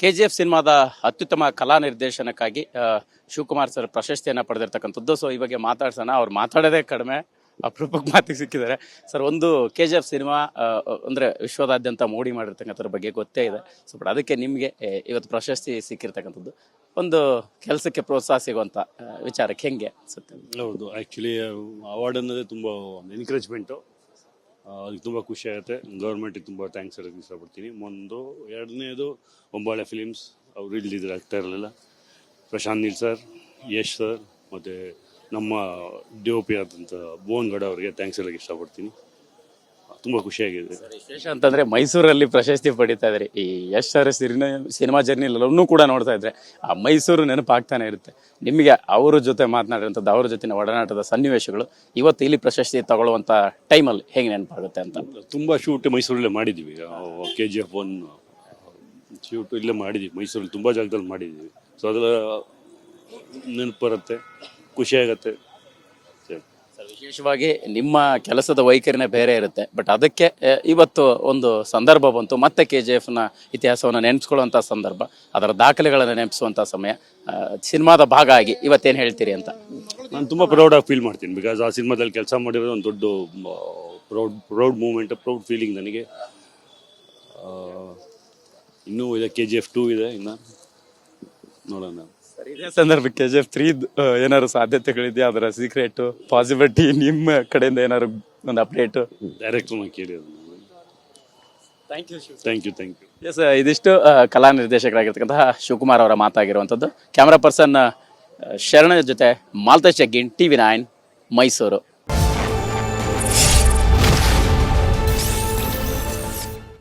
KGF ಸಿನಿಮಾದ ಅತ್ಯುತ್ತಮ ಕಲಾ ನಿರ್ದೇಶನಕ್ಕಾಗಿ ಶಿವಕುಮಾರ್ ಸರ್ ಪ್ರಶಸ್ತಿಯನ್ನು ಪಡೆದಿರ್ತಕ್ಕಂಥದ್ದು. ಸೊ ಈ ಬಗ್ಗೆ ಮಾತಾಡ್ಸೋಣ. ಅವ್ರು ಮಾತಾಡೋದೇ ಕಡಿಮೆ, ಅಪರೂಪಕ್ಕೆ ಮಾತಿಗೆ ಸಿಕ್ಕಿದ್ದಾರೆ. ಸರ್, ಒಂದು KGF ಸಿನಿಮಾ ಅಂದರೆ ವಿಶ್ವದಾದ್ಯಂತ ಮೋಡಿ ಮಾಡಿರ್ತಕ್ಕಂಥದ್ರ ಬಗ್ಗೆ ಗೊತ್ತೇ ಇದೆ. ಸೊ ಬಟ್ ಅದಕ್ಕೆ ನಿಮಗೆ ಇವತ್ತು ಪ್ರಶಸ್ತಿ ಸಿಕ್ಕಿರ್ತಕ್ಕಂಥದ್ದು ಒಂದು ಕೆಲಸಕ್ಕೆ ಪ್ರೋತ್ಸಾಹ ಸಿಗುವಂಥ ವಿಚಾರಕ್ಕೆ ಹೆಂಗೆ ಅನ್ಸುತ್ತೆ? ಹೌದು, ಆ್ಯಕ್ಚುಲಿ ಅವಾರ್ಡ್ ಅನ್ನೋದೇ ತುಂಬ ಎನ್ಕರೇಜ್ಮೆಂಟು. ಅದಕ್ಕೆ ತುಂಬ ಖುಷಿ ಆಗುತ್ತೆ. ಗೌರ್ಮೆಂಟಿಗೆ ತುಂಬ ಥ್ಯಾಂಕ್ಸ್ ಹೇಳೋಕ್ಕೆ ಇಷ್ಟಪಡ್ತೀನಿ. ಎರಡನೇದು ಒಂಬಾಳೆ ಫಿಲಿಮ್ಸ್, ಅವ್ರು ಇಲ್ದಿದ್ರೆ ಆಗ್ತಾ ಇರಲಿಲ್ಲ. ಪ್ರಶಾಂತ್ ನೀಲ್ ಸರ್, ಯಶ್ ಸರ್ ಮತ್ತು ನಮ್ಮ DOP ಆದಂಥ ಭುವನ್ ಗೌಡ ಅವರಿಗೆ ಥ್ಯಾಂಕ್ಸ್ ಹೇಳೋಕ್ಕೆ ಇಷ್ಟಪಡ್ತೀನಿ. ತುಂಬ ಖುಷಿಯಾಗಿದೆ. ವಿಶೇಷ ಅಂತಂದ್ರೆ ಮೈಸೂರಲ್ಲಿ ಪ್ರಶಸ್ತಿ ಪಡಿತಾ ಇದ್ದಾರೆ. ಈ ಯಶ್ ಸರ್ ಸಿನಿಮಾ ಜರ್ನಿ ಎಲ್ಲವನ್ನೂ ಕೂಡ ನೋಡ್ತಾ ಇದ್ರೆ ಆ ಮೈಸೂರು ನೆನಪಾಗ್ತಾನೆ ಇರುತ್ತೆ. ನಿಮಗೆ ಅವರ ಜೊತೆ ಮಾತನಾಡಿರೋಂಥದ್ದು, ಅವ್ರ ಜೊತೆನ ಒಡನಾಟದ ಸನ್ನಿವೇಶಗಳು ಇವತ್ತು ಇಲ್ಲಿ ಪ್ರಶಸ್ತಿ ತಗೊಳ್ಳುವಂಥ ಟೈಮಲ್ಲಿ ಹೇಗೆ ನೆನಪಾಗುತ್ತೆ ಅಂತ? ತುಂಬ ಶೂಟ್ ಮೈಸೂರಲ್ಲೇ ಮಾಡಿದ್ದೀವಿ. KGF 1 ಶೂಟು ಇಲ್ಲೇ ಮಾಡಿದ್ದೀವಿ, ಮೈಸೂರಲ್ಲಿ ತುಂಬ ಜಾಗದಲ್ಲಿ ಮಾಡಿದ್ದೀವಿ. ಸೊ ಅದರ ನೆನಪು ಬರುತ್ತೆ, ಖುಷಿಯಾಗತ್ತೆ. ವಿಶೇಷವಾಗಿ ನಿಮ್ಮ ಕೆಲಸದ ವೈಖರಿನೇ ಬೇರೆ ಇರುತ್ತೆ. ಬಟ್ ಅದಕ್ಕೆ ಇವತ್ತು ಒಂದು ಸಂದರ್ಭ ಬಂತು, ಮತ್ತೆ KGFನ ಇತಿಹಾಸವನ್ನು ನೆನೆಸ್ಕೊಳ್ಳುವಂಥ ಸಂದರ್ಭ, ಅದರ ದಾಖಲೆಗಳನ್ನು ನೆನಪಿಸುವಂಥ ಸಮಯ. ಸಿನಿಮಾದ ಭಾಗ ಆಗಿ ಇವತ್ತೇನು ಹೇಳ್ತೀರಿ ಅಂತ? ನಾನು ತುಂಬ ಪ್ರೌಡಾಗಿ ಫೀಲ್ ಮಾಡ್ತೀನಿ. ಬಿಕಾಸ್ ಆ ಸಿನಿಮಾದಲ್ಲಿ ಕೆಲಸ ಮಾಡಿರೋದು ಒಂದು ದೊಡ್ಡ ಪ್ರೌಡ್ ಮೂಮೆಂಟ್, ಪ್ರೌಡ್ ಫೀಲಿಂಗ್ ನನಗೆ. ಇನ್ನೂ ಇದೆ, KGF 2 ಇದೆ, ಇನ್ನು ನೋಡೋಣ. ಇದೇ ಸಂದರ್ಭಕ್ಕೆ KGF 3 ಏನಾದ್ರು ಸಾಧ್ಯತೆಗಳಿದೆಯಾ? ಅದರ ಸೀಕ್ರೆಟ್ ಪಾಸಿಬಿಲಿಟಿ ನಿಮ್ಮ ಕಡೆಯಿಂದ ಏನಾದ್ರು ಒಂದು ಅಪ್ಡೇಟ್? ಡೈರೆಕ್ಟರ್ನ ಕೇಳಿ. Thank you. ಎಸ್, ಇದಿಷ್ಟು ಕಲಾ ನಿರ್ದೇಶಕರಾಗಿರ್ತಕ್ಕಂತಹ ಶಿವಕುಮಾರ್ ಅವರ ಮಾತಾಗಿರುವಂಥದ್ದು. ಕ್ಯಾಮ್ರಾ ಪರ್ಸನ್ ಶರಣ ಜೊತೆ ಮಾಲ್ತೇಶ್ ಜಗ್ಗಿನ್, TV9 ಮೈಸೂರು.